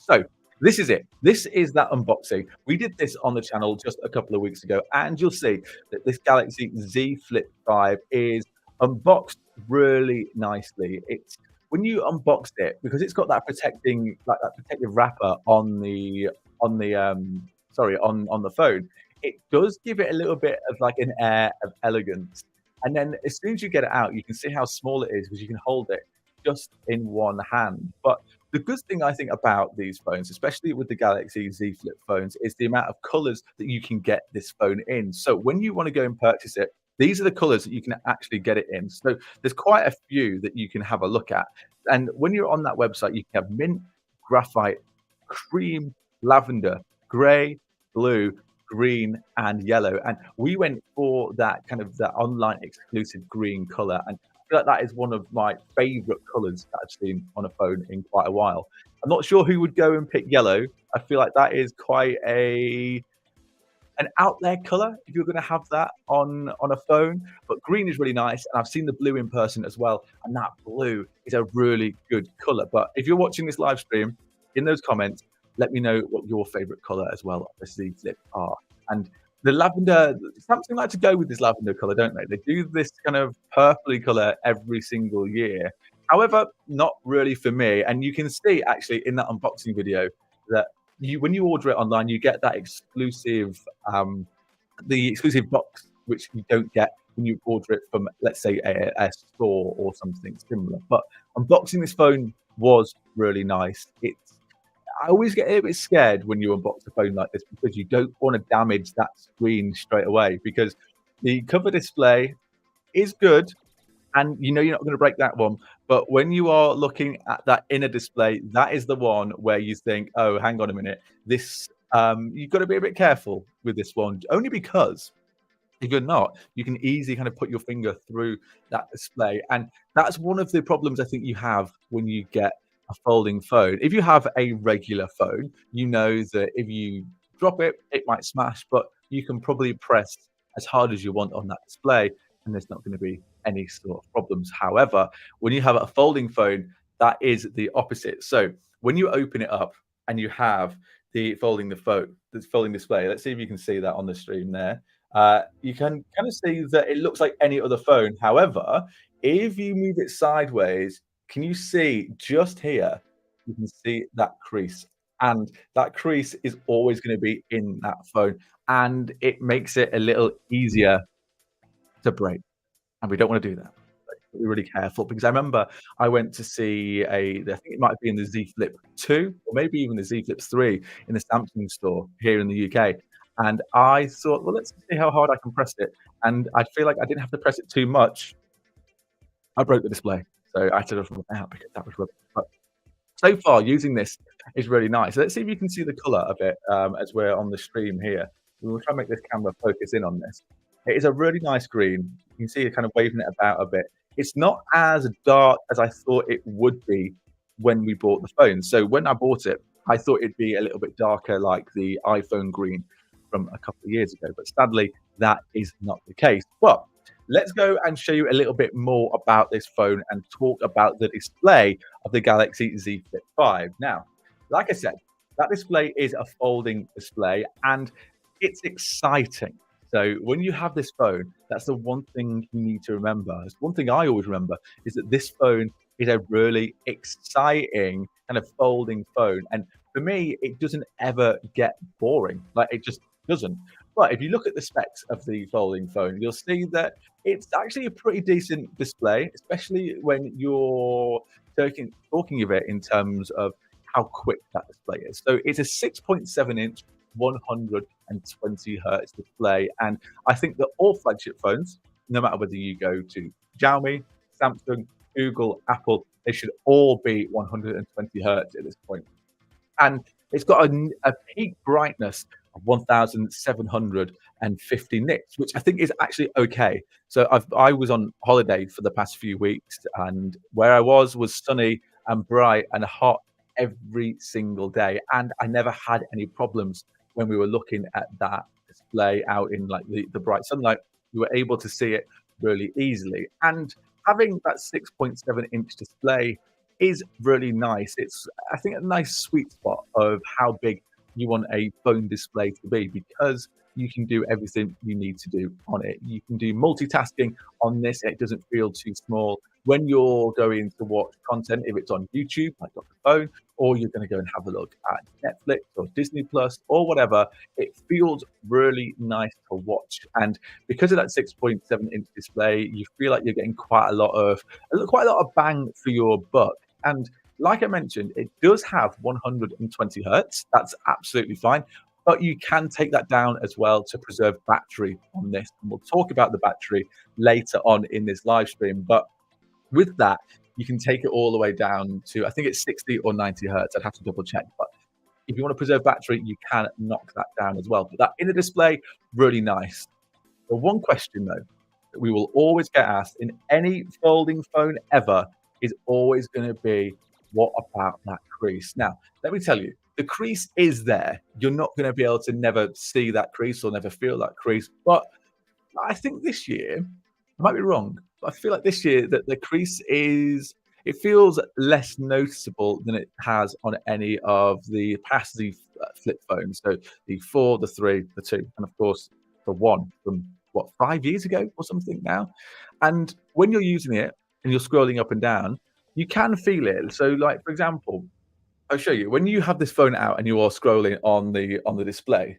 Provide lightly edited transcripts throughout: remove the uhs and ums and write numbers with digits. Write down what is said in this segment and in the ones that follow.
So this is it. This is that unboxing. We did this on the channel just a couple of weeks ago, and you'll see that this Galaxy Z Flip 5 is unboxed really nicely. It's when you unboxed it, because it's got that protecting, like that protective wrapper on the phone, it does give it a little bit of like an air of elegance. And then as soon as you get it out, you can see how small it is because you can hold it just in one hand. But the good thing I think about these phones, especially with the Galaxy Z Flip phones, is the amount of colors that you can get this phone in. So when you want to go and purchase it, these are the colors that you can actually get it in. So there's quite a few that you can have a look at. And when you're on that website, you can have mint, graphite, cream, lavender, gray, blue, green, and yellow. And we went for that kind of that online exclusive green color. And I feel like that is one of my favorite colors that I've seen on a phone in quite a while. I'm not sure who would go and pick yellow. I feel like that is quite an out there color if you're going to have that on a phone. But green is really nice, and I've seen the blue in person as well, and that blue is a really good color. But if you're watching this live stream, in those comments, let me know what your favorite color as well of the Z Flip are. And the lavender, Samsung like to go with this lavender color, don't they? They do this kind of purpley color every single year. However, not really for me. And you can see actually in that unboxing video that when you order it online, you get that exclusive, the exclusive box, which you don't get when you order it from, let's say, a store or something similar. But unboxing this phone was really nice. I always get a bit scared when you unbox a phone like this because you don't want to damage that screen straight away, because the cover display is good and you know you're not going to break that one. But when you are looking at that inner display, that is the one where you think, oh, hang on a minute, this you've got to be a bit careful with this one, only because if you're not, you can easily kind of put your finger through that display. And that's one of the problems I think you have when you get a folding phone. If you have a regular phone, you know that if you drop it, it might smash, but you can probably press as hard as you want on that display and there's not going to be any sort of problems. However, when you have a folding phone, that is the opposite. So when you open it up and you have the folding display, let's see if you can see that on the stream there. You can kind of see that it looks like any other phone. However, if you move it sideways, can you see just here, you can see that crease, and that crease is always going to be in that phone, and it makes it a little easier to break, and we don't want to do that. Be really careful, because I remember I went to see I think it might be in the Z Flip 2 or maybe even the Z Flip 3 in the Samsung store here in the UK. And I thought, well, let's see how hard I can press it. And I feel like I didn't have to press it too much. I broke the display. So I had to rub it out because that was rubbish. But so far, using this is really nice. So let's see if you can see the color of it as we're on the stream here. We'll try and make this camera focus in on this. It is a really nice green. You can see it kind of waving it about a bit. It's not as dark as I thought it would be when we bought the phone. So when I bought it, I thought it'd be a little bit darker like the iPhone green from a couple of years ago. But sadly, that is not the case. But let's go and show you a little bit more about this phone and talk about the display of the Galaxy Z Flip 5. Now, like I said, that display is a folding display and it's exciting. So when you have this phone, that's the one thing you need to remember. It's one thing I always remember is that this phone is a really exciting kind of folding phone. And for me, it doesn't ever get boring. Like, it just doesn't. But if you look at the specs of the folding phone, you'll see that it's actually a pretty decent display, especially when you're talking of it in terms of how quick that display is. So it's a 6.7-inch 120 hertz display, and I think that all flagship phones, no matter whether you go to Xiaomi, Samsung, Google, Apple, they should all be 120 hertz at this point. And it's got a peak brightness of 1750 nits, which I think is actually okay. So I was on holiday for the past few weeks, and where I was sunny and bright and hot every single day, and I never had any problems when we were looking at that display out in like the bright sunlight. We were able to see it really easily. And having that 6.7-inch display is really nice. It's, I think, a nice sweet spot of how big you want a phone display to be, because you can do everything you need to do on it. You can do multitasking on this. It doesn't feel too small. When you're going to watch content, if it's on YouTube, like Dr.Fone, or you're going to go and have a look at Netflix or Disney Plus or whatever, it feels really nice to watch. And because of that 6.7-inch display, you feel like you're getting quite a lot of bang for your buck. And like I mentioned, it does have 120 hertz. That's absolutely fine. But you can take that down as well to preserve battery on this. And we'll talk about the battery later on in this live stream. But with that, you can take it all the way down to, I think it's 60 or 90 hertz. I'd have to double check. But if you want to preserve battery, you can knock that down as well. But that inner display, really nice. The one question, though, that we will always get asked in any folding phone ever is always going to be, what about that crease? Now, let me tell you, the crease is there. You're not going to be able to never see that crease or never feel that crease. But I think this year, I might be wrong, but I feel like this year that the crease is, it feels less noticeable than it has on any of the past the flip phones. So the 4, the 3, the 2, and of course the 1 from what, 5 years ago or something now. And when you're using it and you're scrolling up and down, you can feel it. So, like for example, I'll show you when you have this phone out and you are scrolling on the display.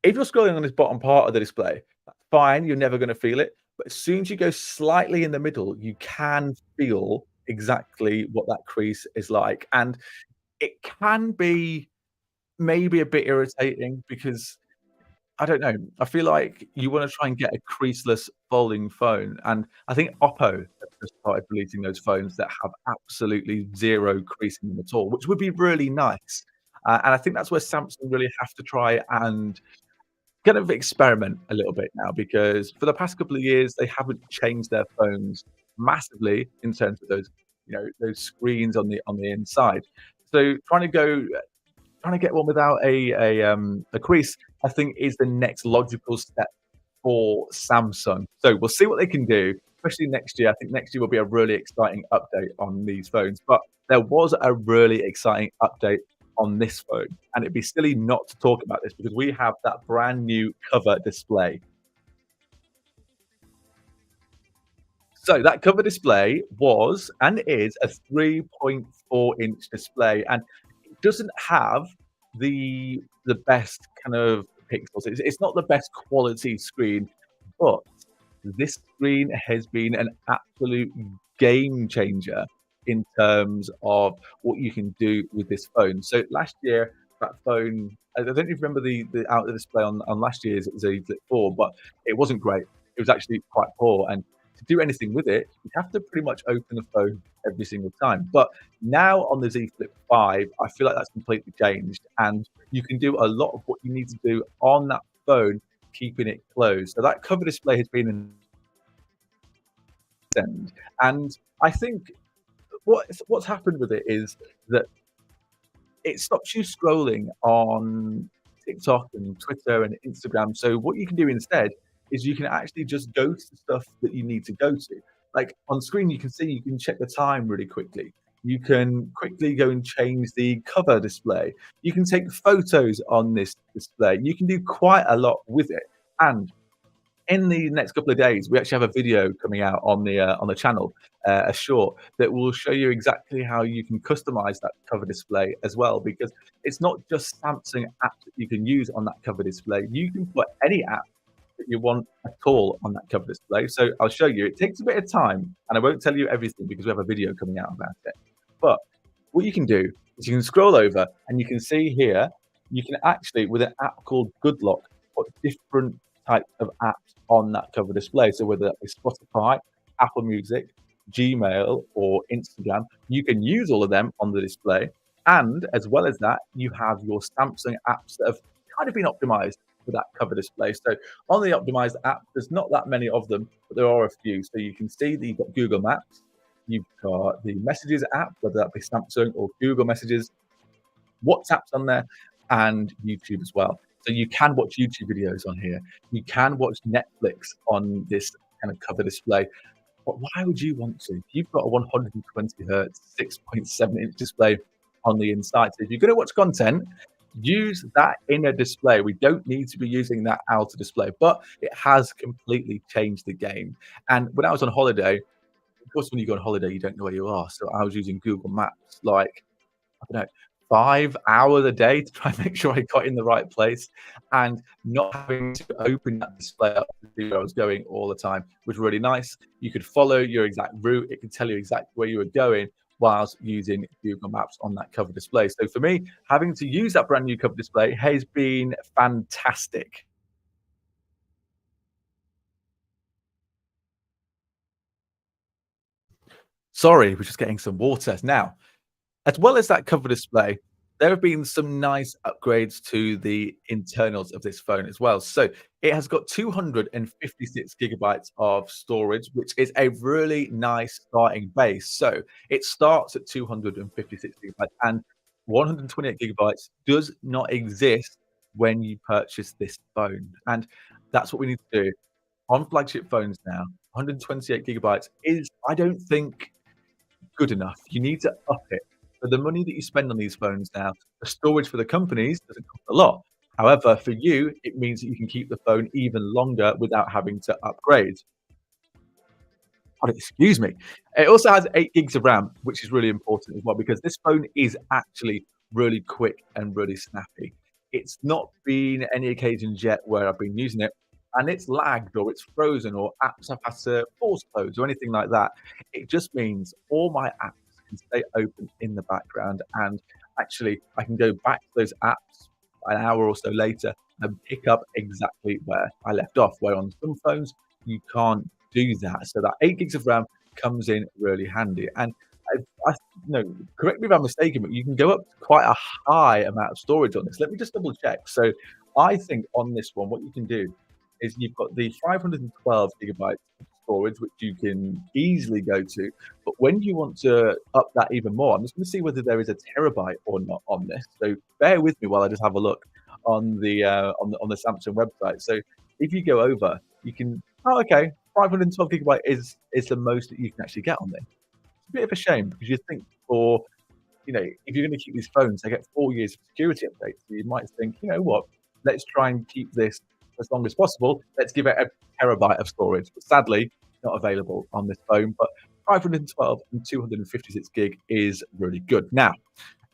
If you're scrolling on this bottom part of the display, that's fine, you're never gonna feel it. But as soon as you go slightly in the middle, you can feel exactly what that crease is like. And it can be maybe a bit irritating because I don't know. I feel like you wanna try and get a creaseless folding phone, and I think Oppo have just started releasing those phones that have absolutely 0 crease in them at all, which would be really nice. And I think that's where Samsung really have to try and kind of experiment a little bit now, because for the past couple of years, they haven't changed their phones massively in terms of those, those screens on the inside. So trying to get one without a crease, I think is the next logical step for Samsung. So we'll see what they can do, especially next year. I think next year will be a really exciting update on these phones. But there was a really exciting update on this phone, and it'd be silly not to talk about this because we have that brand new cover display. So that cover display was and is a 3.4-inch display, and it doesn't have the best kind of pixels. It's not the best quality screen, but this screen has been an absolute game changer in terms of what you can do with this phone. So last year, that phone, I don't even remember the out of display on last year's, it was a Flip 4, but it wasn't great. It was actually quite poor. And to do anything with it, you have to pretty much open the phone every single time. But now on the Z Flip 5, I feel like that's completely changed. And you can do a lot of what you need to do on that phone, keeping it closed. So that cover display has been an end. And I think what's happened with it is that it stops you scrolling on TikTok and Twitter and Instagram. So what you can do instead is you can actually just go to the stuff that you need to go to. Like on screen, you can see you can check the time really quickly. You can quickly go and change the cover display. You can take photos on this display. You can do quite a lot with it. And in the next couple of days, we actually have a video coming out on the channel, a short that will show you exactly how you can customize that cover display as well. Because it's not just Samsung apps that you can use on that cover display. You can put any app that you want at all on that cover display. So I'll show you. It takes a bit of time, and I won't tell you everything because we have a video coming out about it. But what you can do is you can scroll over, and you can see here, you can actually, with an app called Goodlock, put different types of apps on that cover display. So whether that be Spotify, Apple Music, Gmail, or Instagram, you can use all of them on the display. And as well as that, you have your Samsung apps that have kind of been optimized for that cover display. So on the optimized app, there's not that many of them, but there are a few. So you can see that you've got Google Maps, you've got the Messages app, whether that be Samsung or Google Messages, WhatsApp's on there, and YouTube as well. So you can watch YouTube videos on here. You can watch Netflix on this kind of cover display. But why would you want to? You've got a 120 hertz, 6.7-inch display on the inside. So if you're gonna watch content, use that inner display. We don't need to be using that outer display, but it has completely changed the game. And when I was on holiday, of course, when you go on holiday, you don't know where you are. So I was using Google Maps, like, I don't know, 5 hours a day to try and make sure I got in the right place, and not having to open that display up to see where I was going all the time was really nice. You could follow your exact route. It could tell you exactly where you were going whilst using Google Maps on that cover display. So for me, having to use that brand new cover display has been fantastic. Sorry, we're just getting some water. Now, as well as that cover display, there have been some nice upgrades to the internals of this phone as well. So it has got 256 gigabytes of storage, which is a really nice starting base. So it starts at 256 gigabytes, and 128 gigabytes does not exist when you purchase this phone. And that's what we need to do on flagship phones now. 128 gigabytes is, I don't think, good enough. You need to up it. For the money that you spend on these phones now, the storage for the companies doesn't cost a lot. However, for you, it means that you can keep the phone even longer without having to upgrade. Oh, excuse me. It also has 8 gigs of RAM, which is really important as well because this phone is actually really quick and really snappy. It's not been any occasions yet where I've been using it and it's lagged or it's frozen or apps have had to force close or anything like that. It just means all my apps can stay open in the background, and actually I can go back to those apps an hour or so later and pick up exactly where I left off. Where on some phones you can't do that. So that 8 gigs of RAM comes in really handy. And I no, correct me if I'm mistaken, but you can go up to quite a high amount of storage on this. Let me just double check. So I think on this one, what you can do is you've got the 512 gigabytes of storage, which you can easily go to. But when you want to up that even more, I'm just going to see whether there is a terabyte or not on this. So bear with me while I just have a look on the Samsung website. So if you go over, you can. Oh, okay. 512 gigabyte is the most that you can actually get on there. It's a bit of a shame because you think for if you're going to keep these phones, they get 4 years of security updates. So you might think, you know what, let's try and keep this as long as possible. Let's give it a terabyte of storage. But sadly, not available on this phone. But 512 and 256 gig is really good. Now,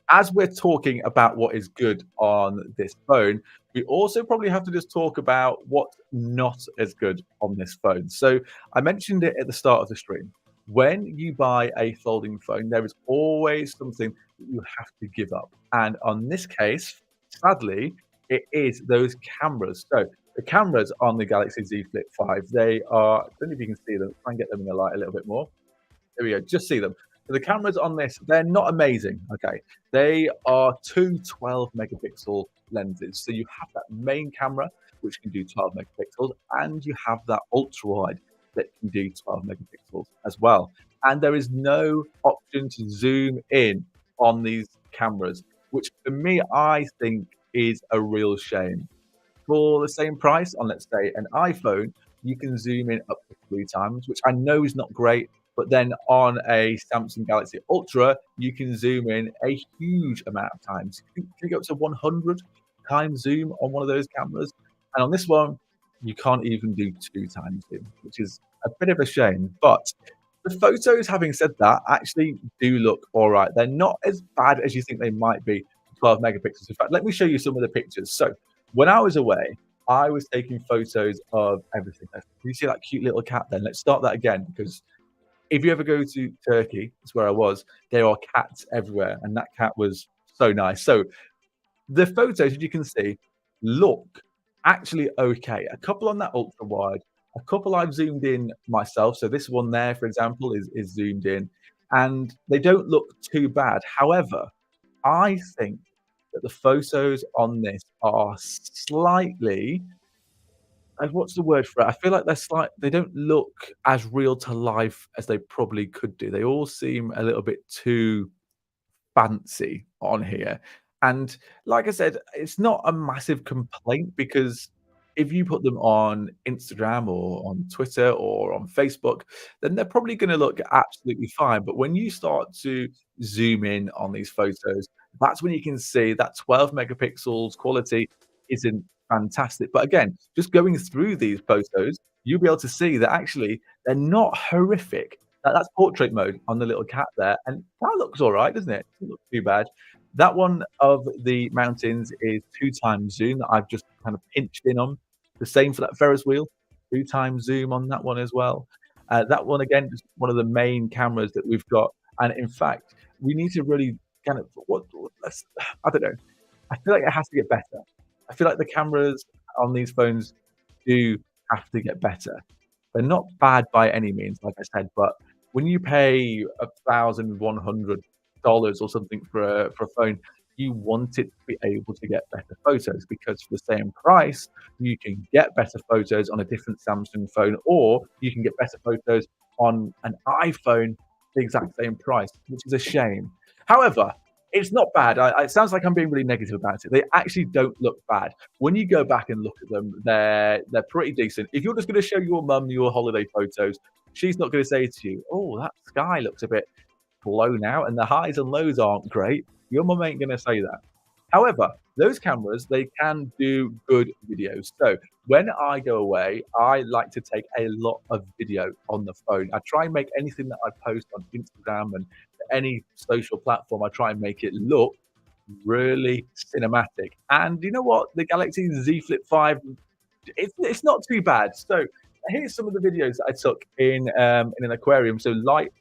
as we're talking about what is good on this phone, we also probably have to just talk about what's not as good on this phone. So I mentioned it at the start of the stream. When you buy a folding phone, there is always something that you have to give up. And on this case, sadly, it is those cameras. So the cameras on the Galaxy Z Flip 5, they are, I don't know if you can see them, try and get them in the light a little bit more. There we go. Just see them. So the cameras on this, they're not amazing. Okay. They are two 12 megapixel lenses. So you have that main camera, which can do 12 megapixels, and you have that ultra wide that can do 12 megapixels as well. And there is no option to zoom in on these cameras, which for me, I think is a real shame. For the same price on, let's say, an iPhone, you can zoom in up to 3 times, which I know is not great. But then on a Samsung Galaxy Ultra, you can zoom in a huge amount of times. You can go up to 100 times zoom on one of those cameras. And on this one, you can't even do 2 times zoom, which is a bit of a shame. But the photos, having said that, actually do look all right. They're not as bad as you think they might be, 12 megapixels. In fact, let me show you some of the pictures. So when I was away, I was taking photos of everything. Can you see that cute little cat then? Let's start that again because if you ever go to Turkey, that's where I was, there are cats everywhere. And that cat was so nice. So the photos, as you can see, look actually okay. A couple on that ultra wide, a couple I've zoomed in myself. So this one there, for example, is zoomed in, and they don't look too bad. However, I think that the photos on this are slightly, and what's the word for it? I feel like they don't look as real to life as they probably could do. They all seem a little bit too fancy on here. And like I said, it's not a massive complaint because if you put them on Instagram or on Twitter or on Facebook, then they're probably gonna look absolutely fine. But when you start to zoom in on these photos, that's when you can see that 12 megapixels quality isn't fantastic. But again, just going through these photos, you'll be able to see that actually they're not horrific. That's portrait mode on the little cat there, and that looks all right, doesn't it? Doesn't look too bad. That one of the mountains is 2 times zoom that I've just kind of pinched in on. The same for that Ferris wheel, 2 times zoom on that one as well. That one again, just one of the main cameras that we've got, and in fact, we need to really kind of what let's I don't know. I feel like it has to get better. I feel like the cameras on these phones do have to get better. They're not bad by any means, like I said, but when you pay $1,100 or something for a phone, you want it to be able to get better photos because for the same price, you can get better photos on a different Samsung phone, or you can get better photos on an iPhone the exact same price, which is a shame. However, it's not bad. It sounds like I'm being really negative about it. They actually don't look bad. When you go back and look at them, they're pretty decent. If you're just going to show your mum your holiday photos, she's not going to say to you, "Oh, that sky looks a bit blown out and the highs and lows aren't great." Your mum ain't going to say that. However, those cameras, they can do good videos. So when I go away, I like to take a lot of video on the phone. I try and make anything that I post on Instagram and any social platform, I try and make it look really cinematic. And you know what? The Galaxy Z Flip 5, it's not too bad. So here's some of the videos that I took in an aquarium. So light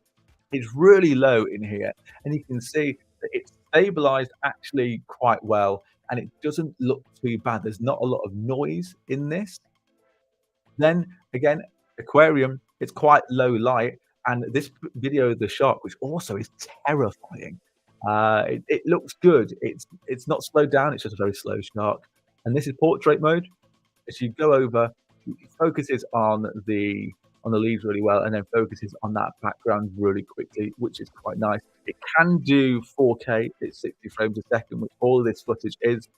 is really low in here, and you can see that it's stabilized actually quite well, and it doesn't look too bad. There's not a lot of noise in this. Then again, aquarium, it's quite low light, and this video of the shark, which also is terrifying. It looks good. It's not slowed down. It's just a very slow shark. And this is portrait mode. As you go over, it focuses on the leaves really well, and then focuses on that background really quickly, which is quite nice. It can do 4K. It's 60 frames a second, which all of this footage is.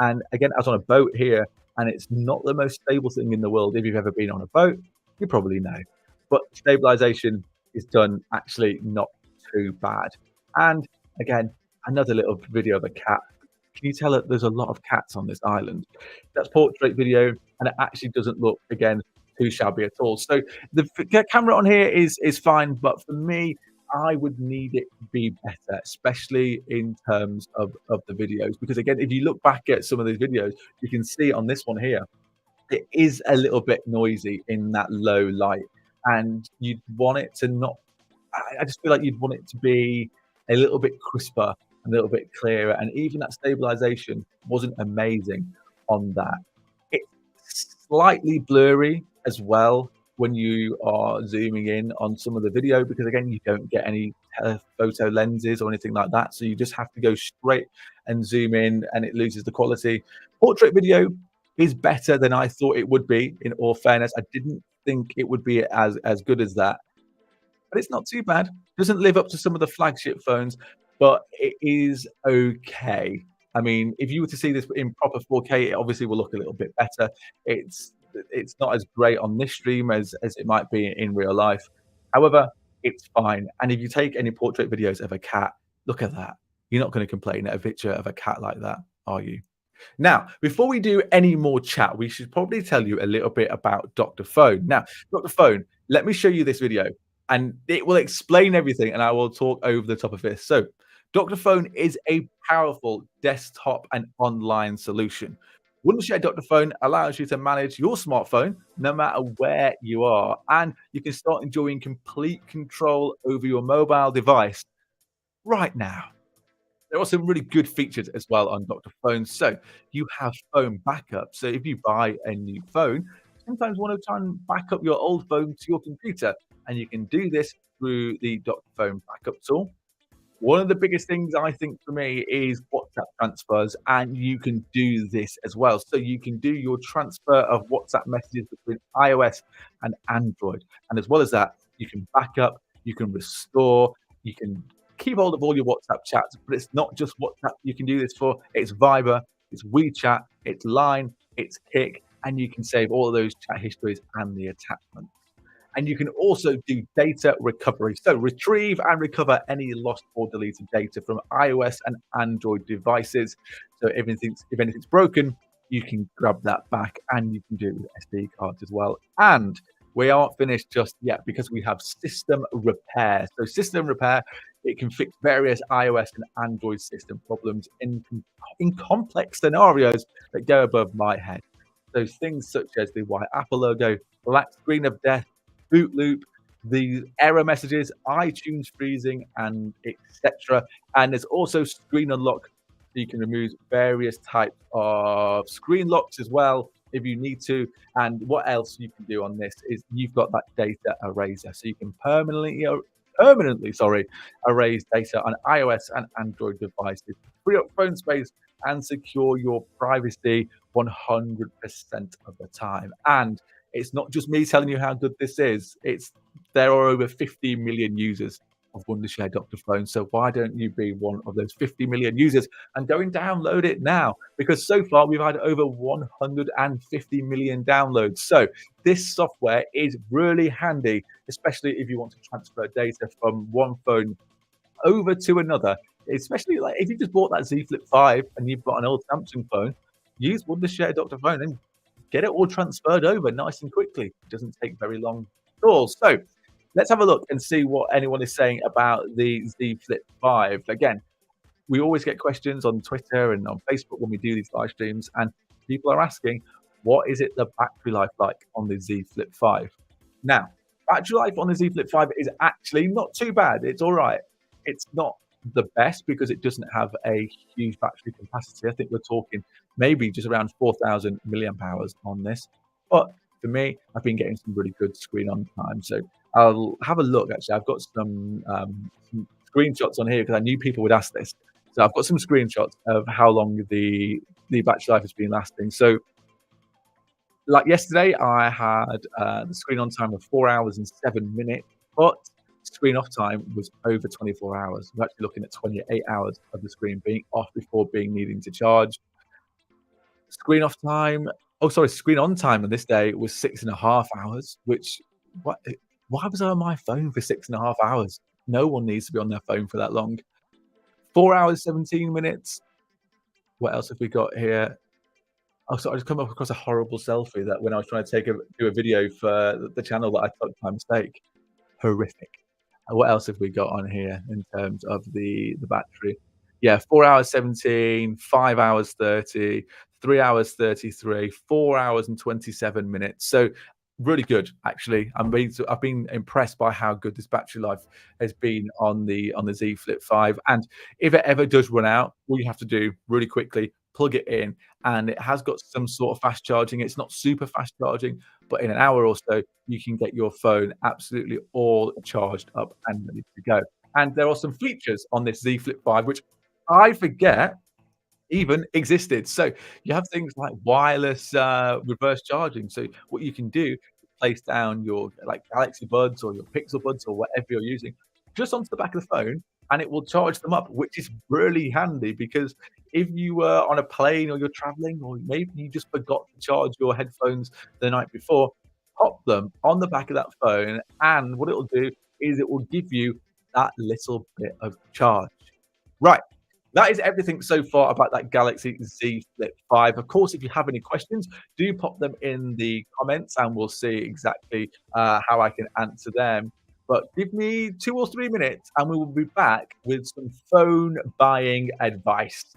And again, I was on a boat here, and it's not the most stable thing in the world. If you've ever been on a boat, you probably know. But stabilization is done actually not too bad. And again, another little video of a cat. Can you tell that there's a lot of cats on this island? That's portrait video, and it actually doesn't look, again, too shabby at all. So the camera on here is fine, but for me, I would need it to be better, especially in terms of the videos. Because again, if you look back at some of these videos, you can see on this one here, it is a little bit noisy in that low light, and you'd want it to not. I just feel like you'd want it to be a little bit crisper, a little bit clearer, and even that stabilization wasn't amazing on that. It's slightly blurry as well when you are zooming in on some of the video because again you don't get any telephoto lenses or anything like that, so you just have to go straight and zoom in and it loses the quality. Portrait video is better than I thought it would be, in all fairness. I didn't think it would be as good as that, but it's not too bad. Doesn't live up to some of the flagship phones, but it is okay. I mean, if you were to see this in proper 4K, it obviously will look a little bit better. It's it's not as great on this stream as it might be in real life. However, it's fine. And if you take any portrait videos of a cat, look at that. You're not going to complain at a picture of a cat like that, are you? Now, before we do any more chat, we should probably tell you a little bit about Dr.Fone. Now, Dr.Fone, let me show you this video and it will explain everything and I will talk over the top of this. So, Dr.Fone is a powerful desktop and online solution. Wondershare Dr.Fone allows you to manage your smartphone no matter where you are, and you can start enjoying complete control over your mobile device right now. There are some really good features as well on Dr.Fone. So you have phone backup. So if you buy a new phone, sometimes you want to try and back up your old phone to your computer, and you can do this through the Dr.Fone backup tool. One of the biggest things I think for me is WhatsApp transfers, and you can do this as well. So you can do your transfer of WhatsApp messages between iOS and Android. And as well as that, you can back up, you can restore, you can keep hold of all your WhatsApp chats, but it's not just WhatsApp you can do this for. It's Viber, it's WeChat, it's Line, it's Kik, and you can save all of those chat histories and the attachments. And you can also do data recovery. So retrieve and recover any lost or deleted data from iOS and Android devices. So if anything's broken, you can grab that back, and you can do it with SD cards as well. And we aren't finished just yet, because we have system repair. So system repair, it can fix various iOS and Android system problems in complex scenarios that go above my head. So things such as the white Apple logo, black screen of death, boot loop, the error messages, iTunes freezing, and etc. And there's also screen unlock. So you can remove various types of screen locks as well if you need to. And what else you can do on this is you've got that data eraser, so you can permanently erase data on iOS and Android devices, free up phone space, and secure your privacy 100% of the time. And it's not just me telling you how good this is. There are over 50 million users of Wondershare Dr.Fone. So why don't you be one of those 50 million users and go and download it now? Because so far we've had over 150 million downloads. So this software is really handy, especially if you want to transfer data from one phone over to another. Especially like if you just bought that Z Flip 5 and you've got an old Samsung phone, use Wondershare Dr.Fone and get it all transferred over nice and quickly. It doesn't take very long at all. So let's have a look and see what anyone is saying about the Z Flip 5. Again, we always get questions on Twitter and on Facebook when we do these live streams, and people are asking, what is it the battery life like on the Z Flip 5? Now, battery life on the Z Flip 5 is actually not too bad. It's all right. It's not the best because it doesn't have a huge battery capacity. I think we're talking maybe just around 4,000 milliamp hours on this. But for me, I've been getting some really good screen on time. So I'll have a look. Actually, I've got some screenshots on here because I knew people would ask this. So I've got some screenshots of how long the battery life has been lasting. So like yesterday, I had the screen on time of 4 hours and 7 minutes, but screen off time was over 24 hours. We're actually looking at 28 hours of the screen being off before being needing to charge. Screen off time, oh, sorry, screen on time on this day was 6.5 hours, which, what, why was I on my phone for 6.5 hours? No one needs to be on their phone for that long. 4 hours, 17 minutes. What else have we got here? Oh, so I just come up across a horrible selfie that when I was trying to do a video for the channel that I took by mistake. Horrific. What else have we got on here in terms of the battery? Yeah, 4 hours 17, 5 hours 30, 3 hours 33, 4 hours and 27 minutes. So really good, actually. I've been impressed by how good this battery life has been on the Z Flip 5. And if it ever does run out, all you have to do really quickly, plug it in, and it has got some sort of fast charging. It's not super fast charging, but in an hour or so, you can get your phone absolutely all charged up and ready to go. And there are some features on this Z Flip 5 which I forget even existed. So you have things like wireless reverse charging. So what you can do is place down your like Galaxy Buds or your Pixel Buds or whatever you're using just onto the back of the phone, and it will charge them up, which is really handy because if you were on a plane or you're traveling, or maybe you just forgot to charge your headphones the night before, pop them on the back of that phone, and what it will do is it will give you that little bit of charge. Right. That is everything so far about that Galaxy Z Flip 5. Of course, if you have any questions, do pop them in the comments and we'll see exactly how I can answer them. But give me 2 or 3 minutes and we will be back with some phone buying advice.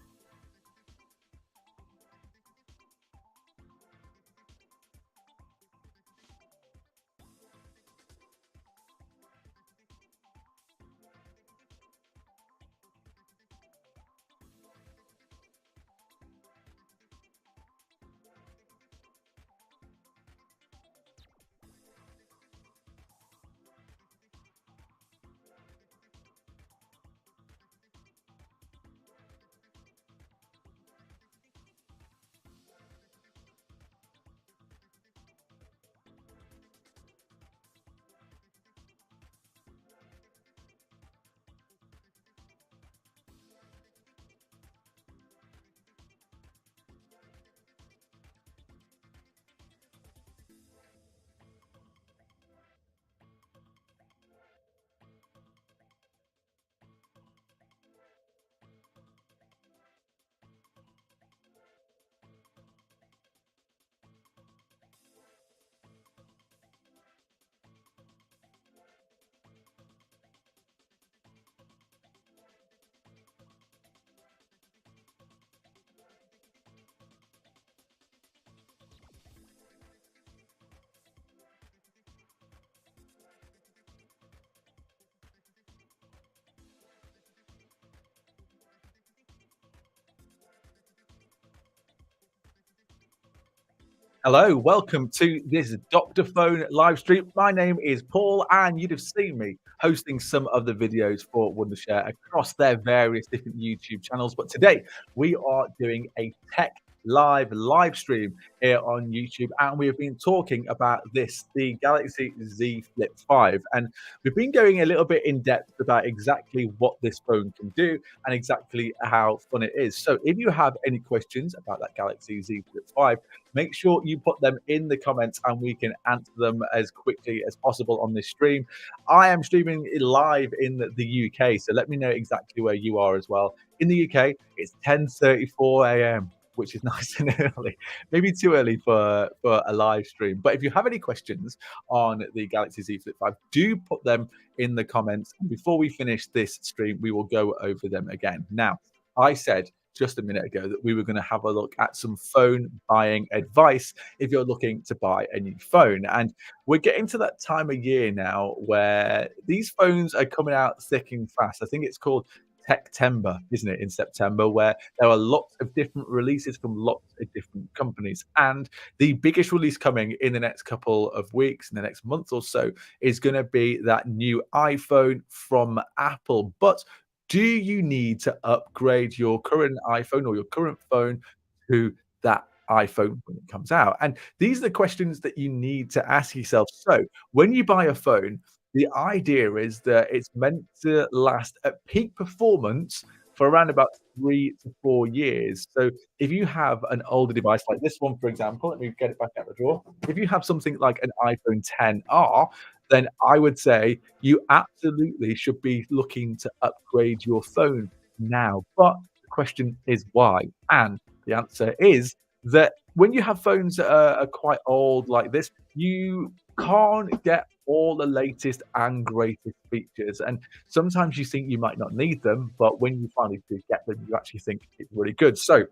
Hello, welcome to this Dr.Fone live stream. My name is Paul, and you'd have seen me hosting some of the videos for Wondershare across their various different YouTube channels. But today we are doing a tech live stream here on YouTube, and we have been talking about the Galaxy Z Flip 5. And we've been going a little bit in depth about exactly what this phone can do and exactly how fun it is. So if you have any questions about that Galaxy Z Flip 5, make sure you put them in the comments and we can answer them as quickly as possible on this stream. I am streaming live in the UK, so let me know exactly where you are as well. In the UK, it's 10:34 a.m., which is nice and early. Maybe too early for a live stream. But if you have any questions on the Galaxy Z Flip 5, do put them in the comments. And before we finish this stream, we will go over them again. Now, I said just a minute ago that we were going to have a look at some phone buying advice if you're looking to buy a new phone. And we're getting to that time of year now where these phones are coming out thick and fast. I think it's called Techtember, isn't it, in September, where there are lots of different releases from lots of different companies. And the biggest release coming in the next couple of weeks, in the next month or so, is going to be that new iPhone from Apple. But do you need to upgrade your current iPhone or your current phone to that iPhone when it comes out? And these are the questions that you need to ask yourself. So when you buy a phone, the idea is that it's meant to last at peak performance for around about 3 to 4 years. So if you have an older device like this one, for example, let me get it back out the drawer. If you have something like an iPhone 10R, then I would say you absolutely should be looking to upgrade your phone now. But the question is why? And the answer is that when you have phones that are quite old like this, you can't get all the latest and greatest features. And sometimes you think you might not need them, but when you finally do get them, you actually think it's really good. So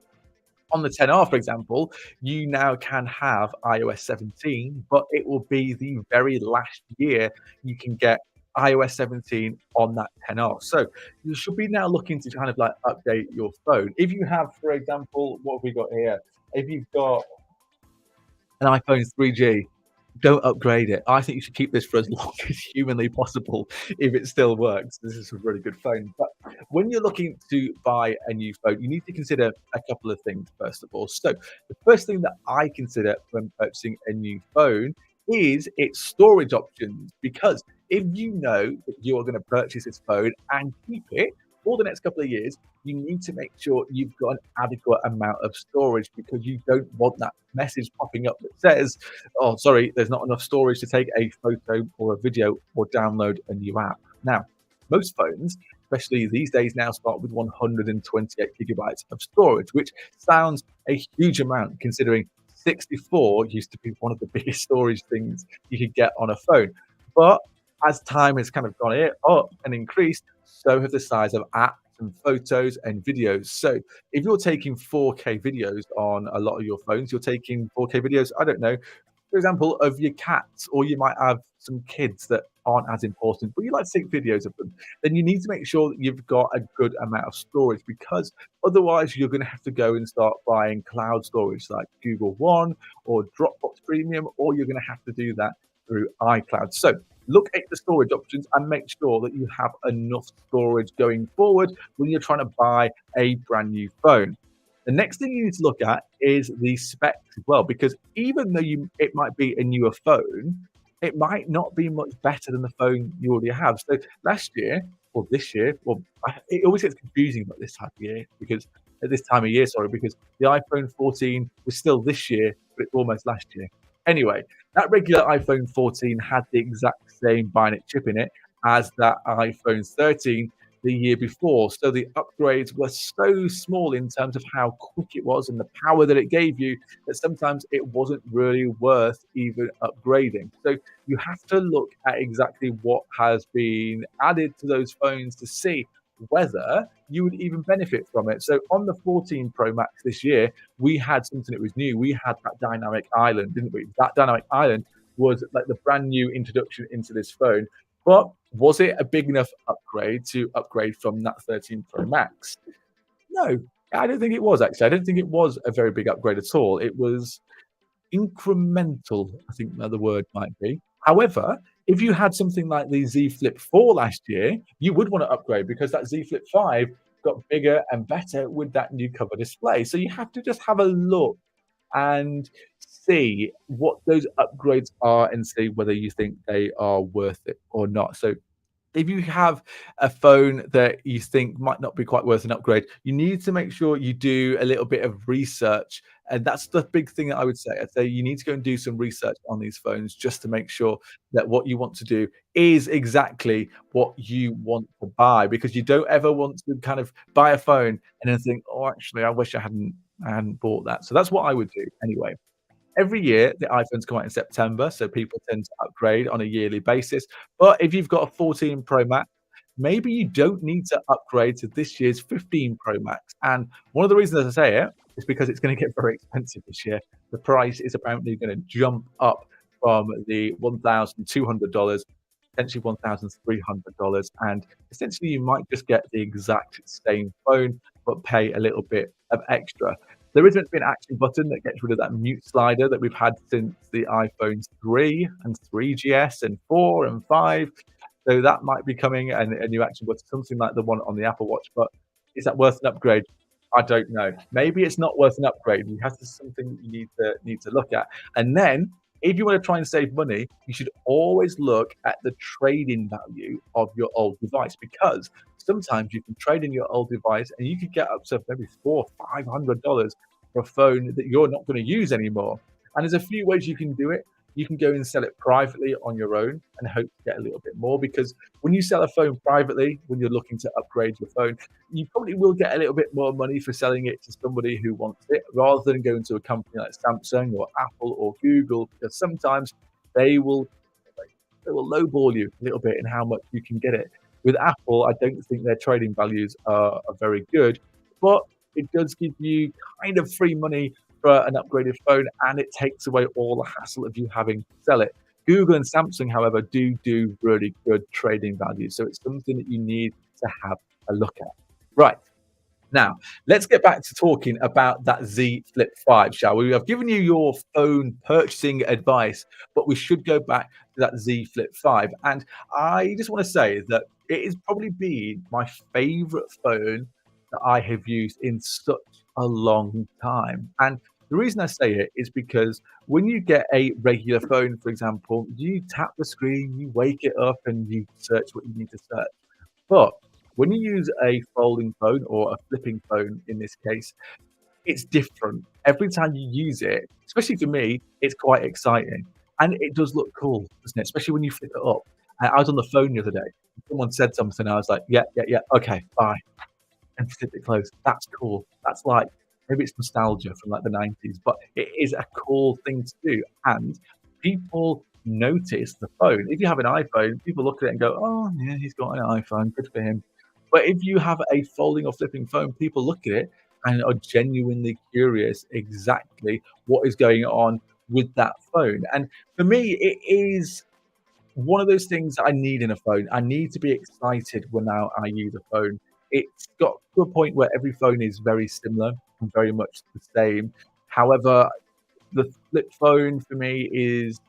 on the 10R, for example, you now can have iOS 17, but it will be the very last year you can get iOS 17 on that 10R. So you should be now looking to kind of like update your phone. If you have, for example, what have we got here? If you've got an iPhone 3G, don't upgrade it. I think you should keep this for as long as humanly possible if it still works. This is a really good phone. But when you're looking to buy a new phone, you need to consider a couple of things, first of all. So the first thing that I consider when purchasing a new phone is its storage options. Because if you know that you are going to purchase this phone and keep it for the next couple of years, you need to make sure you've got an adequate amount of storage, because you don't want that message popping up that says, oh, sorry, there's not enough storage to take a photo or a video or download a new app. Now, most phones, especially these days now, start with 128 gigabytes of storage, which sounds a huge amount considering 64 used to be one of the biggest storage things you could get on a phone. But as time has kind of gone up and increased, so have the size of apps and photos and videos. So if you're taking 4K videos on a lot of your phones, you're taking 4K videos, I don't know, for example, of your cats, or you might have some kids that aren't as important, but you like to take videos of them, then you need to make sure that you've got a good amount of storage, because otherwise you're going to have to go and start buying cloud storage like Google One or Dropbox Premium, or you're going to have to do that through iCloud. So look at the storage options and make sure that you have enough storage going forward when you're trying to buy a brand new phone. The next thing you need to look at is the specs as well, because even though it might be a newer phone, it might not be much better than the phone you already have. So last year or this year, it always gets confusing about this time of year, because at this time of year, sorry, because the iPhone 14 was still this year, but it's almost last year. Anyway, that regular iPhone 14 had the exact same Bionic chip in it as that iPhone 13 the year before. So the upgrades were so small in terms of how quick it was and the power that it gave you, that sometimes it wasn't really worth even upgrading. So you have to look at exactly what has been added to those phones to see whether you would even benefit from it. So on the 14 Pro Max this year, we had something that was new. We had that dynamic island, didn't we? That dynamic island was like the brand new introduction into this phone. But was it a big enough upgrade to upgrade from that 13 Pro Max? No, I don't think it was, actually. I don't think it was a very big upgrade at all. It was incremental, I think that the word might be. However, if you had something like the Z Flip 4 last year, you would want to upgrade because that Z Flip 5 got bigger and better with that new cover display. So you have to just have a look and see what those upgrades are and see whether you think they are worth it or not. So if you have a phone that you think might not be quite worth an upgrade, you need to make sure you do a little bit of research. And that's the big thing that I would say. I'd say you need to go and do some research on these phones just to make sure that what you want to do is exactly what you want to buy, because you don't ever want to kind of buy a phone and then think, oh, actually, I wish I hadn't bought that. So that's what I would do anyway. Every year, the iPhones come out in September, so people tend to upgrade on a yearly basis. But if you've got a 14 Pro Max, maybe you don't need to upgrade to this year's 15 Pro Max. And one of the reasons I say it is because it's going to get very expensive this year. The price is apparently going to jump up from the $1,200, potentially $1,300. And essentially, you might just get the exact same phone, but pay a little bit of extra. There isn't an action button that gets rid of that mute slider that we've had since the iPhones 3 and 3GS and 4 and 5. So that might be coming, and a new action button, something like the one on the Apple Watch. But is that worth an upgrade? I don't know. Maybe it's not worth an upgrade. You have to something you need to look at. And then if you want to try and save money, you should always look at the trade-in value of your old device, because sometimes you can trade in your old device and you could get up to maybe $400-500 for a phone that you're not going to use anymore. And there's a few ways you can do it. You can go and sell it privately on your own and hope to get a little bit more, because when you sell a phone privately, when you're looking to upgrade your phone, you probably will get a little bit more money for selling it to somebody who wants it, rather than going to a company like Samsung or Apple or Google, because sometimes they will they will lowball you a little bit in how much you can get it. With Apple, I don't think their trading values are very good, but it does give you kind of free money for an upgraded phone, and it takes away all the hassle of you having to sell it. Google and Samsung, however, do really good trading values, so it's something that you need to have a look at. Right. Now, let's get back to talking about that Z Flip 5, shall we? I've given you your phone purchasing advice, but we should go back to that Z Flip 5. And I just want to say that it has probably been my favorite phone that I have used in such a long time. And the reason I say it is because when you get a regular phone, for example, you tap the screen, you wake it up, and you search what you need to search. But when you use a folding phone or a flipping phone in this case, it's different. Every time you use it, especially for me, it's quite exciting. And it does look cool, doesn't it? Especially when you flip it up. I was on the phone the other day. Someone said something, I was like, yeah, yeah, yeah, okay, bye. And flip it close. That's cool. That's like, maybe it's nostalgia from like the 90s, but it is a cool thing to do. And people notice the phone. If you have an iPhone, people look at it and go, oh, yeah, he's got an iPhone. Good for him. But if you have a folding or flipping phone, people look at it and are genuinely curious exactly what is going on with that phone. And for me, it is one of those things that I need in a phone. I need to be excited when I use a phone. It's got to a point where every phone is very similar and very much the same. However, the flip phone for me is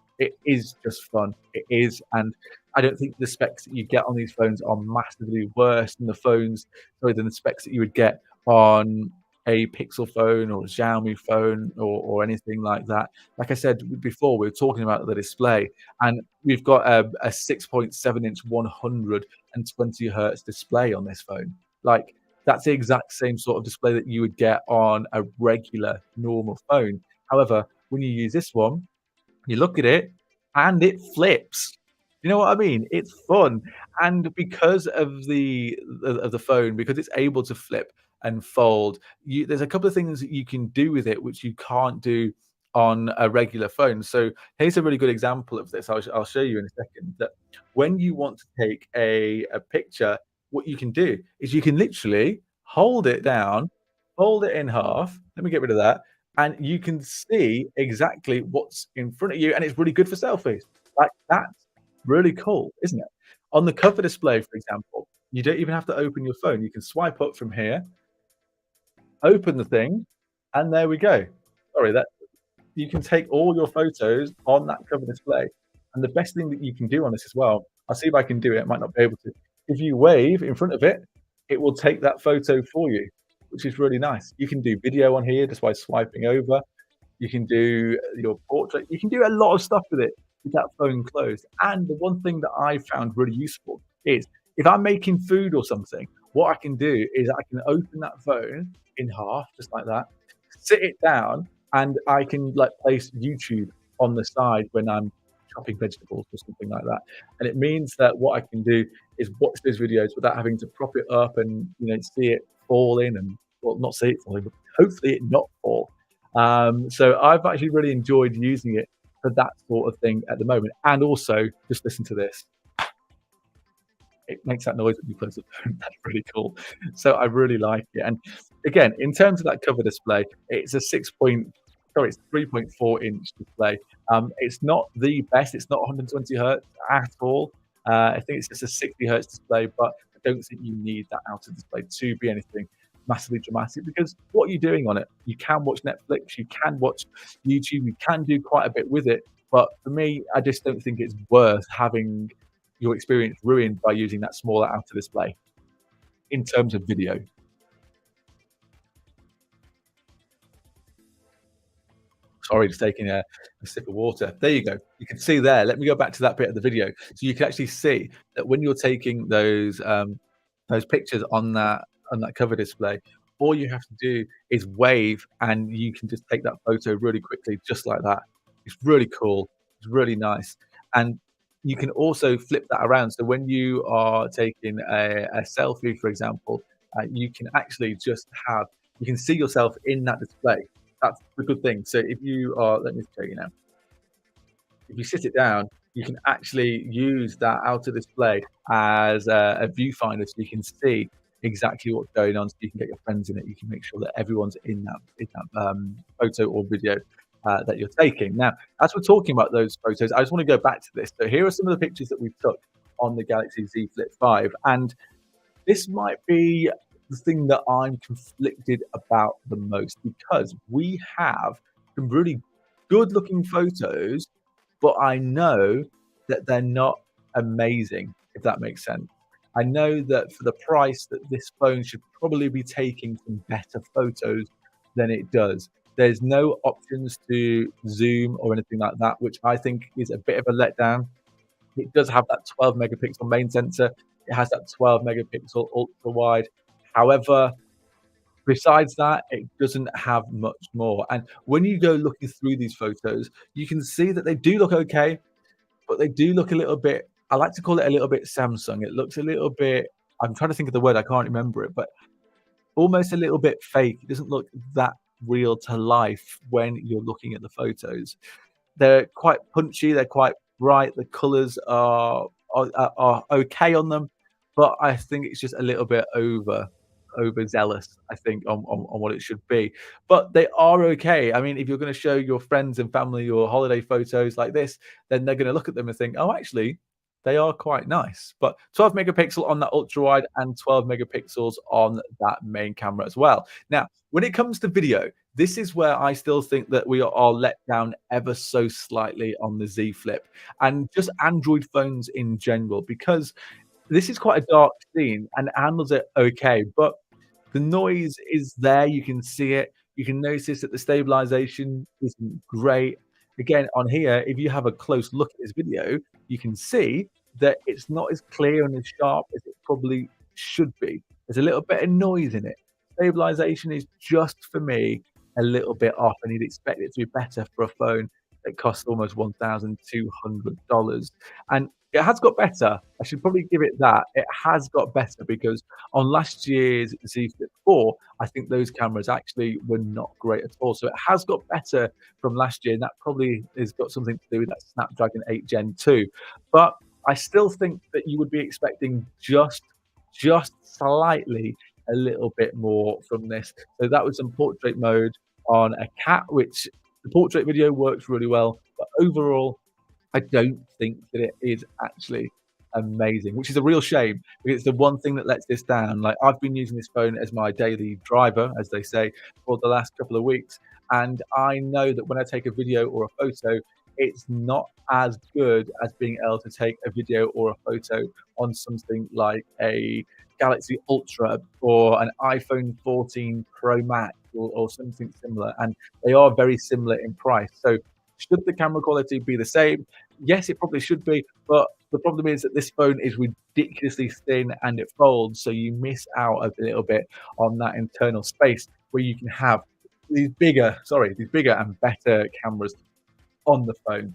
just fun. It is, and I don't think the specs that you get on these phones are massively worse than than the specs that you would get on a Pixel phone or a Xiaomi phone or anything like that. Like I said before, we were talking about the display, and we've got a 6.7-inch 120 hertz display on this phone. Like, that's the exact same sort of display that you would get on a regular normal phone. However, when you use this one, you look at it and it flips. You know what I mean? It's fun. And because of the phone, because it's able to flip and fold, there's a couple of things that you can do with it which you can't do on a regular phone. So here's a really good example of this. I'll show you in a second that when you want to take a picture, what you can do is you can literally hold it down, fold it in half. Let me get rid of that, and you can see exactly what's in front of you, and it's really good for selfies. Like, that's really cool, isn't it? On the cover display, for example, you don't even have to open your phone. You can swipe up from here, open the thing, and there we go. Sorry, that. you can take all your photos on that cover display. And the best thing that you can do on this as well, I'll see if I can do it, I might not be able to. If you wave in front of it, it will take that photo for you, which is really nice. You can do video on here just by swiping over. You can do your portrait. You can do a lot of stuff with it with that phone closed. And the one thing that I found really useful is if I'm making food or something, what I can do is I can open that phone in half, just like that, sit it down, and I can like place YouTube on the side when I'm chopping vegetables or something like that. And it means that what I can do is watch those videos without having to prop it up and see it fall in and well not see it falling, but hopefully it not fall. So I've actually really enjoyed using it for that sort of thing at the moment. And also, just listen to this. It makes that noise when you close the phone. That's really cool. So I really like it. And again, in terms of that cover display, it's a 3.4 inch display. It's not the best. It's not 120 hertz at all. I think it's just a 60 hertz display, but I don't think you need that outer display to be anything massively dramatic because what are you doing on it? You can watch Netflix, you can watch YouTube, you can do quite a bit with it. But for me, I just don't think it's worth having your experience ruined by using that smaller outer display in terms of video. Sorry, just taking a sip of water. There you go. You can see there. Let me go back to that bit of the video. So you can actually see that when you're taking those pictures on that cover display, all you have to do is wave, and you can just take that photo really quickly, just like that. It's really cool. It's really nice, and you can also flip that around. So when you are taking a selfie, for example, you can actually just have you can see yourself in that display. That's the good thing. So if you are, let me show you now. If you sit it down, you can actually use that outer display as a viewfinder, so you can see exactly what's going on. So you can get your friends in it. You can make sure that everyone's in that photo or video that you're taking. Now, as we're talking about those photos, I just want to go back to this. So here are some of the pictures that we took on the Galaxy Z Flip 5, and this might be the thing that I'm conflicted about the most because we have some really good looking photos, but I know that they're not amazing, if that makes sense. I know that for the price that this phone should probably be taking some better photos than it does. There's no options to zoom or anything like that, which I think is a bit of a letdown. It does have that 12 megapixel main sensor. It has that 12 megapixel ultra wide. However, besides that, it doesn't have much more. And when you go looking through these photos, you can see that they do look okay, but they do look a little bit, I like to call it a little bit Samsung. It looks a little bit, I'm trying to think of the word, I can't remember it, but almost a little bit fake. It doesn't look that real to life when you're looking at the photos. They're quite punchy, they're quite bright, the colors are okay on them, but I think it's just a little bit overzealous, I think, on what it should be. But they are okay. I mean, if you're gonna show your friends and family your holiday photos like this, then they're gonna look at them and think, "Oh, actually, they are quite nice." But 12 megapixel on that ultra wide and 12 megapixels on that main camera as well. Now, when it comes to video, this is where I still think that we are let down ever so slightly on the Z Flip and just Android phones in general, because this is quite a dark scene and it handles it okay, but the noise is there, you can see it. You can notice that the stabilization isn't great. Again, on here, if you have a close look at this video, you can see that it's not as clear and as sharp as it probably should be. There's a little bit of noise in it. Stabilization is just, for me, a little bit off, and you'd expect it to be better for a phone that costs almost $1,200. And it has got better. I should probably give it that. It has got better because on last year's Z Flip 4, I think those cameras actually were not great at all. So it has got better from last year, and that probably has got something to do with that Snapdragon 8 Gen 2. But I still think that you would be expecting just slightly a little bit more from this. So that was some portrait mode on a cat, which the portrait video works really well, but overall, I don't think that it is actually amazing, which is a real shame because it's the one thing that lets this down. Like I've been using this phone as my daily driver, as they say, for the last couple of weeks, and I know that when I take a video or a photo, it's not as good as being able to take a video or a photo on something like a Galaxy Ultra or an iPhone 14 Pro Max or something similar, and they are very similar in price. So, should the camera quality be the same? Yes, it probably should be, but the problem is that this phone is ridiculously thin and it folds, so you miss out a little bit on that internal space where you can have these bigger and better cameras on the phone.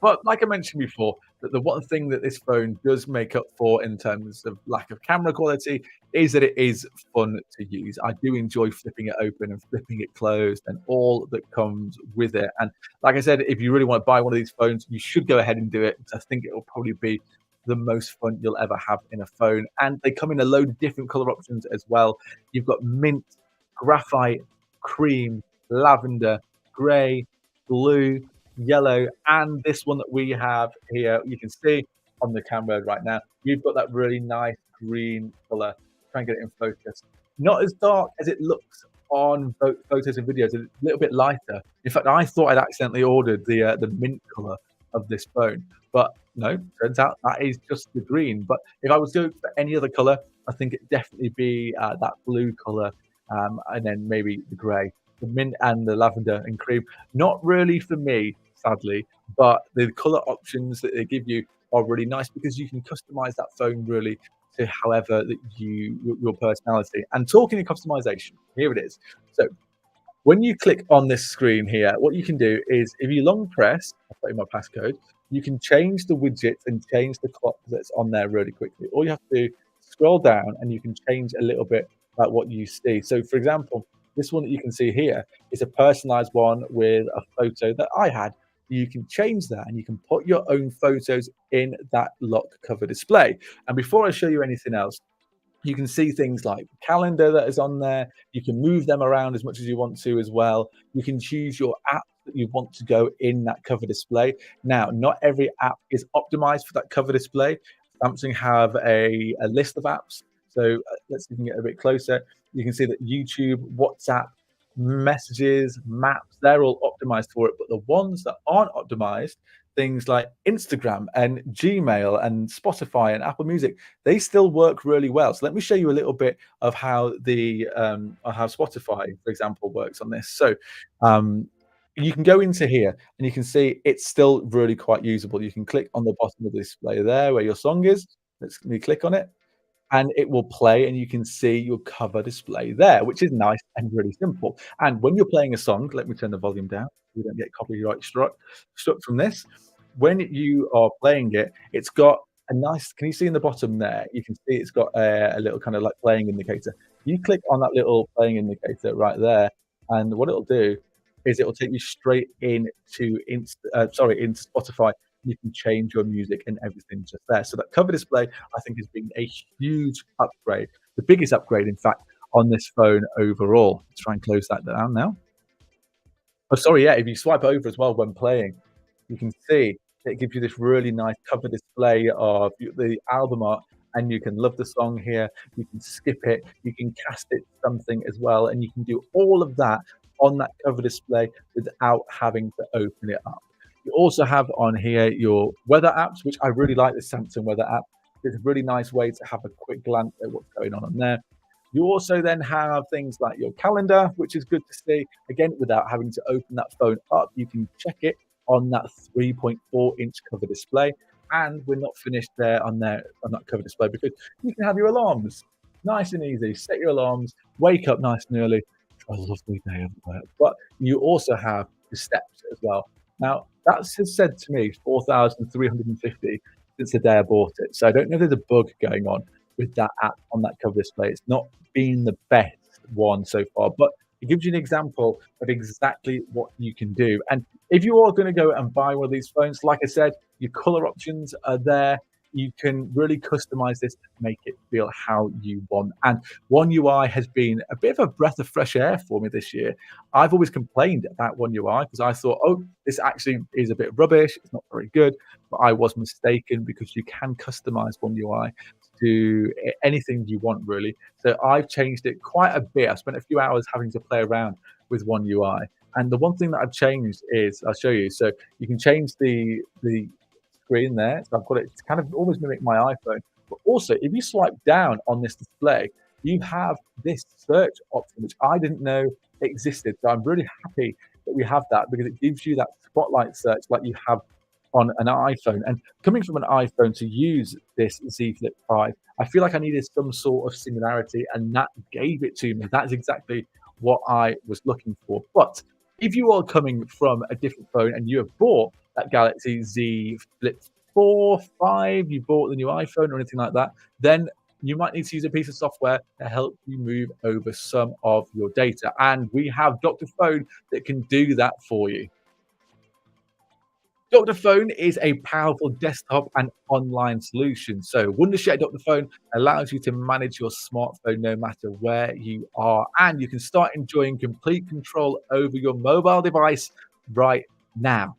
But like I mentioned before, that the one thing that this phone does make up for in terms of lack of camera quality is that it is fun to use. I do enjoy flipping it open and flipping it closed and all that comes with it. And like I said, if you really want to buy one of these phones, you should go ahead and do it. I think it will probably be the most fun you'll ever have in a phone. And they come in a load of different color options as well. You've got mint, graphite, cream, lavender, gray, blue, yellow, and this one that we have here, you can see on the camera right now, you've got that really nice green color. Try and get it in focus. Not as dark as it looks on photos and videos, a little bit lighter. In fact, I thought I'd accidentally ordered the mint color of this phone, but no, turns out that is just the green. But if I was going for any other color, I think it'd definitely be that blue color, and then maybe the gray. The mint and the lavender and cream, not really for me, sadly, but the color options that they give you are really nice because you can customize that phone really to however that your personality. And talking of customization, here it is. So when you click on this screen here, what you can do is if you long press, I'll put in my passcode, you can change the widgets and change the clock that's on there really quickly. All you have to do, scroll down and you can change a little bit about what you see. So for example, this one that you can see here is a personalized one with a photo that I had. You can change that and you can put your own photos in that lock cover display. And before I show you anything else, you can see things like calendar that is on there. You can move them around as much as you want to as well. You can choose your app that you want to go in that cover display. Now, not every app is optimized for that cover display. Samsung have a list of apps. So let's see if we can get a bit closer. You can see that YouTube, WhatsApp, messages, maps, they're all optimized for it. But the ones that aren't optimized, things like Instagram and Gmail and Spotify and Apple Music, they still work really well. So let me show you a little bit of how how Spotify, for example, works on this. So you can go into here and you can see it's still really quite usable. You can click on the bottom of the display there where your song is. Let me click on it and it will play and you can see your cover display there, which is nice and really simple. And when you're playing a song, let me turn the volume down so we don't get copyright struck from this. When you are playing it, it's got a nice, can you see in the bottom there? You can see it's got a little kind of like playing indicator. You click on that little playing indicator right there, and what it'll do is it'll take you straight into Spotify. You can change your music and everything just there. So that cover display, I think, has been a huge upgrade, the biggest upgrade, in fact, on this phone overall. Let's try and close that down now. Oh, sorry, yeah, if you swipe over as well when playing, you can see it gives you this really nice cover display of the album art, and you can love the song here, you can skip it, you can cast it to something as well, and you can do all of that on that cover display without having to open it up. You also have on here your weather apps, which I really like the Samsung weather app. It's a really nice way to have a quick glance at what's going on there. You also then have things like your calendar, which is good to see. Again, without having to open that phone up, you can check it on that 3.4-inch cover display. And we're not finished there on that cover display because you can have your alarms. Nice and easy. Set your alarms, wake up nice and early for a lovely day of work. But you also have the steps as well. Now, that's said to me 4,350 since the day I bought it. So I don't know if there's a bug going on with that app on that cover display. It's not been the best one so far, but it gives you an example of exactly what you can do. And if you are going to go and buy one of these phones, like I said, your color options are there. you can really customize this to make it feel how you want. And One UI has been a bit of a breath of fresh air for me this year. I've always complained about One UI because I thought, oh, this actually is a bit rubbish. It's not very good. But I was mistaken because you can customize One UI to anything you want, really. So I've changed it quite a bit. I've spent a few hours having to play around with One UI. And the one thing that I've changed is, I'll show you. So you can change the screen there. So I've got it to kind of almost mimic my iPhone. But also, if you swipe down on this display, you have this search option, which I didn't know existed. So I'm really happy that we have that because it gives you that spotlight search like you have on an iPhone. And coming from an iPhone to use this Z Flip 5, I feel like I needed some sort of similarity, and that gave it to me. That's exactly what I was looking for. But if you are coming from a different phone and you have bought that Galaxy Z Flip 4, 5, you bought the new iPhone or anything like that, then you might need to use a piece of software to help you move over some of your data. And we have Dr.Fone that can do that for you. Dr.Fone is a powerful desktop and online solution. So Wondershare Dr.Fone allows you to manage your smartphone no matter where you are, and you can start enjoying complete control over your mobile device right now.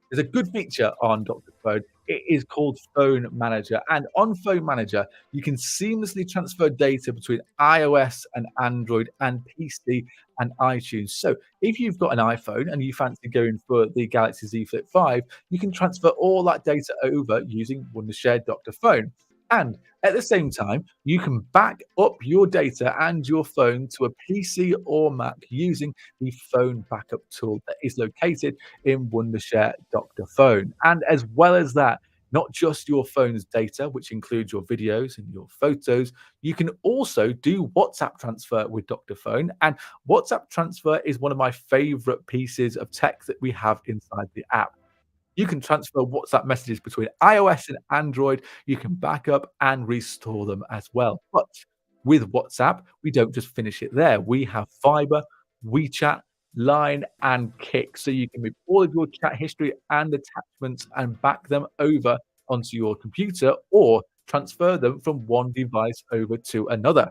There's a good feature on Dr.Fone. It is called Phone Manager. And on Phone Manager, you can seamlessly transfer data between iOS and Android and PC and iTunes. So if you've got an iPhone and you fancy going for the Galaxy Z Flip 5, you can transfer all that data over using Wondershare Dr.Fone. And at the same time, you can back up your data and your phone to a PC or Mac using the phone backup tool that is located in Wondershare Dr.Fone. And as well as that, not just your phone's data, which includes your videos and your photos, you can also do WhatsApp transfer with Dr.Fone. And WhatsApp transfer is one of my favorite pieces of tech that we have inside the app. You can transfer WhatsApp messages between iOS and Android. You can back up and restore them as well. But with WhatsApp, we don't just finish it there. We have Viber, WeChat, Line, and Kick. So you can move all of your chat history and attachments and back them over onto your computer or transfer them from one device over to another.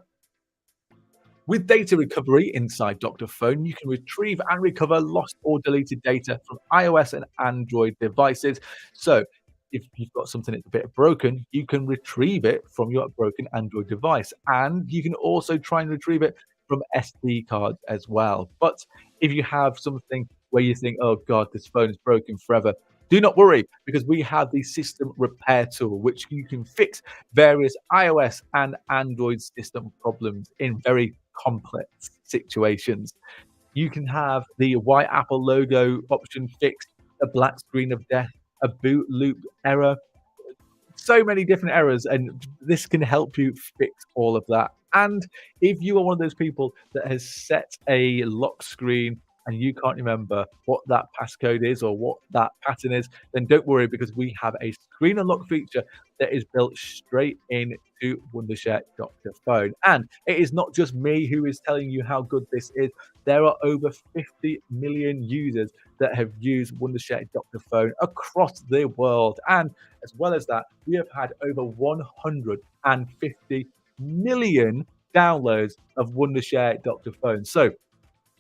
With data recovery inside Dr.Fone, you can retrieve and recover lost or deleted data from iOS and Android devices. So, if you've got something that's a bit broken, you can retrieve it from your broken Android device. And you can also try and retrieve it from SD cards as well. But if you have something where you think, oh God, this phone is broken forever, do not worry, because we have the system repair tool, which you can fix various iOS and Android system problems in very complex situations. You can have the white Apple logo option fixed, a black screen of death, a boot loop error, so many different errors, and this can help you fix all of that. And if you are one of those people that has set a lock screen and you can't remember what that passcode is or what that pattern is, then don't worry, because we have a screen unlock feature that is built straight into Wondershare Dr.Fone. And it is not just me who is telling you how good this is. There are over 50 million users that have used Wondershare Dr.Fone across the world. And as well as that, we have had over 150 million downloads of Wondershare Dr.Fone. So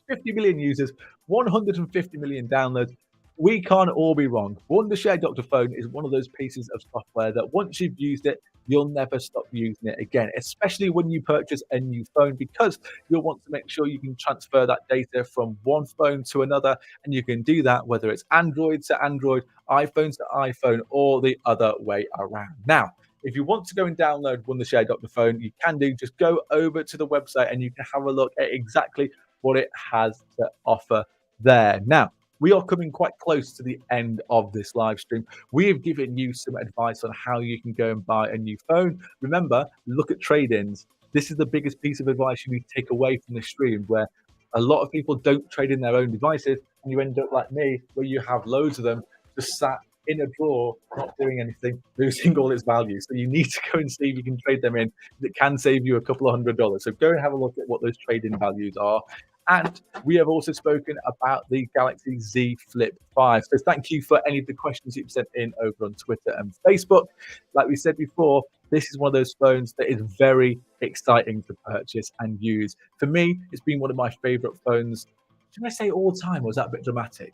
50 million users, 150 million downloads. We can't all be wrong. Wondershare Dr.Fone is one of those pieces of software that once you've used it, you'll never stop using it again, especially when you purchase a new phone, because you'll want to make sure you can transfer that data from one phone to another. And you can do that whether it's Android to Android, iPhone to iPhone, or the other way around. Now, if you want to go and download Wondershare Dr.Fone, you can do. Just go over to the website and you can have a look at exactly what it has to offer there. Now, we are coming quite close to the end of this live stream. We have given you some advice on how you can go and buy a new phone. Remember, look at trade-ins. This is the biggest piece of advice you need to take away from the stream, where a lot of people don't trade in their own devices, and you end up like me, where you have loads of them just sat in a drawer, not doing anything, losing all its value. So you need to go and see if you can trade them in. It can save you a couple of $100s. So go and have a look at what those trade-in values are. And we have also spoken about the Galaxy Z Flip 5. So thank you for any of the questions you've sent in over on Twitter and Facebook. Like we said before, this is one of those phones that is very exciting to purchase and use. For me, it's been one of my favorite phones. Should I say all time, or was that a bit dramatic?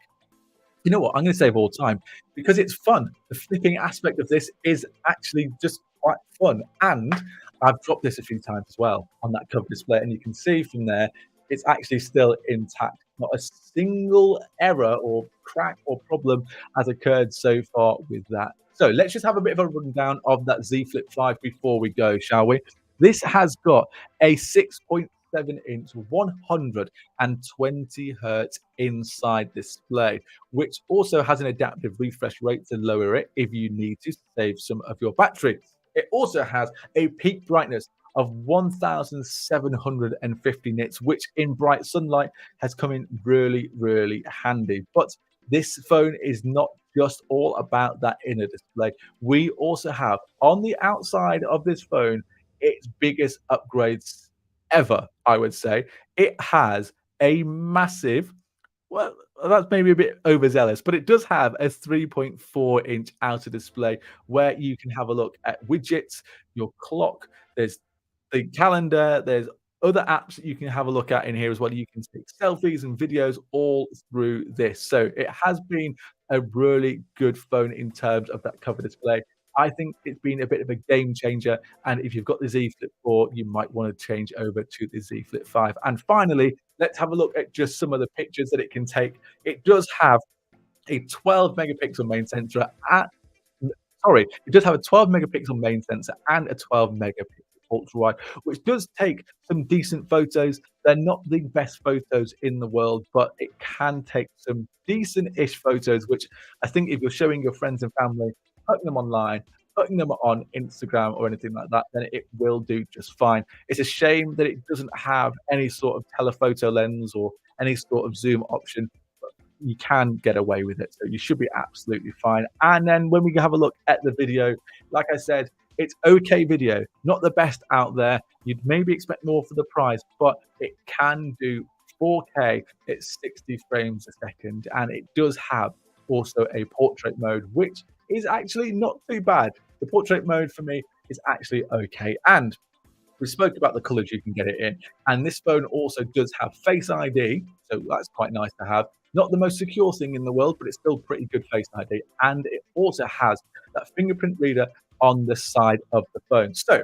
You know what? I'm going to say of all time because it's fun. The flipping aspect of this is actually just quite fun. And I've dropped this a few times as well on that cover display. And you can see from there, it's actually still intact. Not a single error or crack or problem has occurred so far with that. So let's just have a bit of a rundown of that Z Flip 5 before we go, shall we? This has got a 6.7-inch 120 hertz inside display, which also has an adaptive refresh rate to lower it if you need to save some of your battery. It also has a peak brightness of 1750 nits, which in bright sunlight has come in really, really handy. But this phone is not just all about that inner display. We also have on the outside of this phone its biggest upgrades ever, I would say. It has a massive, well, that's maybe a bit overzealous, but it does have a 3.4-inch outer display where you can have a look at widgets, your clock, there's the calendar, there's other apps that you can have a look at in here as well. You can take selfies and videos all through this. So it has been a really good phone in terms of that cover display. I think it's been a bit of a game changer. And if you've got the Z Flip 4, you might want to change over to the Z Flip 5. And finally, let's have a look at just some of the pictures that it can take. It does have a 12 megapixel main sensor at sorry, it does have a 12 megapixel main sensor and a 12 megapixel ultra wide, which does take some decent photos. They're not the best photos in the world, but it can take some decent-ish photos, which I think if you're showing your friends and family, putting them online, putting them on Instagram or anything like that, then it will do just fine. It's a shame that it doesn't have any sort of telephoto lens or any sort of zoom option. You can get away with it. So you should be absolutely fine. And then when we have a look at the video, like I said, it's okay video, not the best out there. You'd maybe expect more for the price, but it can do 4K at 60 frames a second. And it does have also a portrait mode, which is actually not too bad. The portrait mode for me is actually okay. And we spoke about the colors you can get it in. And this phone also does have Face ID. So that's quite nice to have. Not the most secure thing in the world, but it's still pretty good Face ID. And it also has that fingerprint reader on the side of the phone. So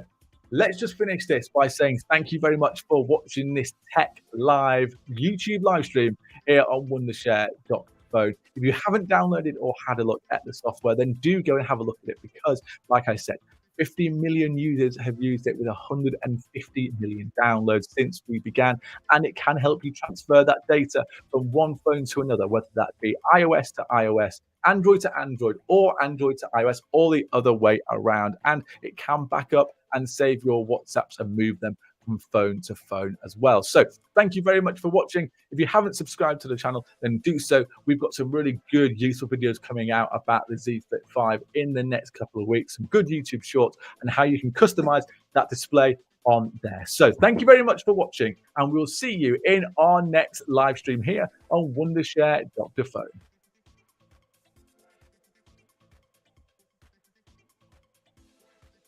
let's just finish this by saying thank you very much for watching this Tech Live YouTube live stream here on Wondershare.phone. If you haven't downloaded or had a look at the software, then do go and have a look at it because, like I said, 50 million users have used it with 150 million downloads since we began, and it can help you transfer that data from one phone to another, whether that be iOS to iOS, Android to Android, or Android to iOS, or the other way around. And it can back up and save your WhatsApps and move them from phone to phone as well. So thank you very much for watching. If you haven't subscribed to the channel, then do so. We've got some really good, useful videos coming out about the Z Flip 5 in the next couple of weeks, some good YouTube shorts and how you can customize that display on there. So thank you very much for watching, and we'll see you in our next live stream here on Wondershare.phone.